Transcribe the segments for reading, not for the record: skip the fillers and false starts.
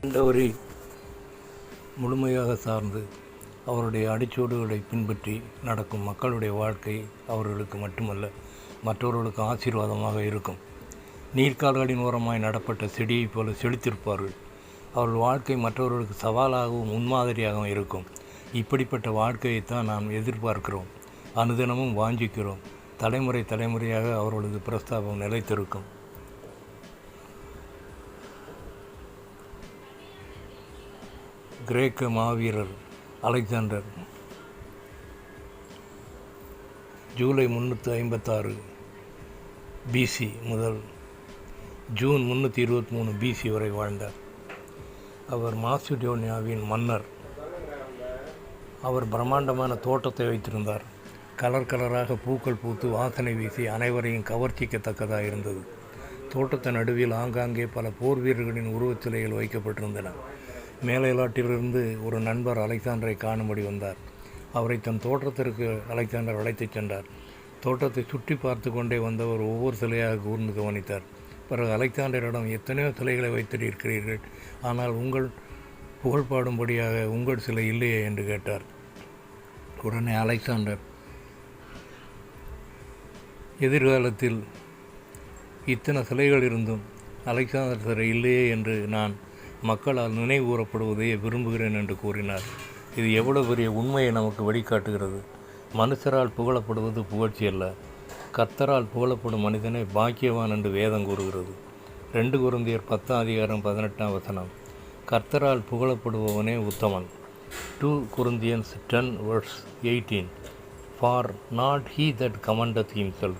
ஆண்டவரை முழுமையாக சார்ந்து அவருடைய அடிச்சூடுகளை பின்பற்றி நடக்கும் மக்களுடைய வாழ்க்கை அவர்களுக்கு மட்டுமல்ல மற்றவர்களுக்கு ஆசீர்வாதமாக இருக்கும். நீர்க்கால்களின் ஓரமாய் நடப்பட்ட செடியைப் போல செழித்திருப்பார்கள். அவர்கள் வாழ்க்கை மற்றவர்களுக்கு சவாலாகவும் முன்மாதிரியாகவும் இருக்கும். இப்படிப்பட்ட வாழ்க்கையைத்தான் நாம் எதிர்பார்க்கிறோம், அனுதினமும் வாஞ்சிக்கிறோம். தலைமுறை தலைமுறையாக அவர்களது பிரஸ்தாபம் நிலைத்திருக்கும். கிரேக்க மாவீரர் அலெக்சாண்டர் ஜூலை 356 பிசி முதல் ஜூன் 323 பிசி வரை வாழ்ந்தார். அவர் மாசிடோனியாவின் மன்னர். அவர் பிரம்மாண்டமான தோட்டத்தை வைத்திருந்தார். கலர் கலராக பூக்கள் பூத்து வாசனை வீசி அனைவரையும் கவர்ச்சிக்கத்தக்கதாக இருந்தது. தோட்டத்தின் நடுவில் ஆங்காங்கே பல போர் வீரர்களின் உருவச்சிலைகள் வைக்கப்பட்டிருந்தன. மேலைநாட்டிலிருந்து ஒரு நண்பர் அலெக்சாண்டரை காணும்படி வந்தார். அவரை தன் தோட்டத்திற்கு அலெக்சாண்டர் அழைத்துச் சென்றார். தோட்டத்தை சுற்றி பார்த்து கொண்டே வந்தவர் ஒவ்வொரு சிலையாக கூர்ந்து கவனித்தார். பிறகு அலெக்சாண்டரிடம், எத்தனையோ சிலைகளை வைத்திருக்கிறீர்கள், ஆனால் உங்கள் புகழ் பாடும்படியாக உங்கள் சிலை இல்லையே என்று கேட்டார். உடனே அலெக்சாண்டர், எதிர்காலத்தில் இத்தனை சிலைகள் இருந்தும் அலெக்சாண்டர் சிலை இல்லையே என்று நான் மக்களால் நினைவு கூறப்படுவதையே விரும்புகிறேன் என்று கூறினார். இது எவ்வளவு பெரிய உண்மையை நமக்கு வழிகாட்டுகிறது. மனுஷரால் புகழப்படுவது புகழ்ச்சி அல்ல, கர்த்தரால் புகழப்படும் மனிதனை பாக்கியவான் என்று வேதம் கூறுகிறது. 2 கொரிந்தியர் 10:18 கர்த்தரால் புகழப்படுபவனே உத்தமன். 2 Corinthians 10:18 For not he that commendeth himself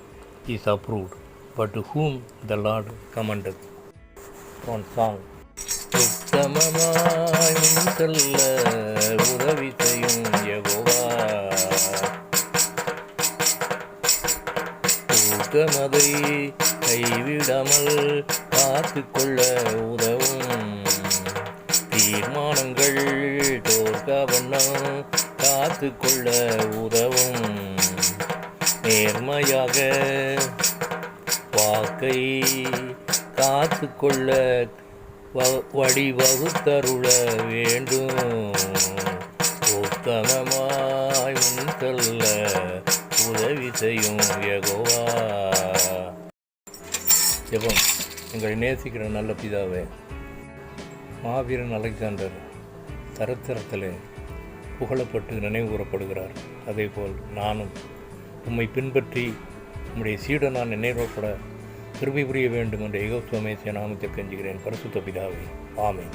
is approved, but to whom the Lord commendeth. One song. உத்தமமாய் முன் செல்ல உதவி செய்யும் யெகோவா, உத்தமதை கைவிடாமல் காத்து கொள்ள உதவும், தீர்மானங்கள் தோற்கவண்ணம் காத்து கொள்ள உதவும், நேர்மையாக வாக்கை காத்து கொள்ள வழிவகுத்தருள வேண்டும். உத்தமமாய் முன் செல்ல உதவி செய்யும் யெகோவா. ஜெபம். எங்களை நேசிக்கிற நல்ல பிதாவே, மாவீரன் அலெக்சாண்டர் சரித்திரத்திலே புகழப்பட்டு நினைவு கூறப்படுகிறார். அதேபோல் நானும் உம்மை பின்பற்றி உம்முடைய சீடனான் நினைவுபட கிருபை புரிய வேண்டும் என்ற யெகோவா மேசியா நாமத்தில் கெஞ்சுகிறேன். பரிசுத்த பிதாவே, ஆமென்.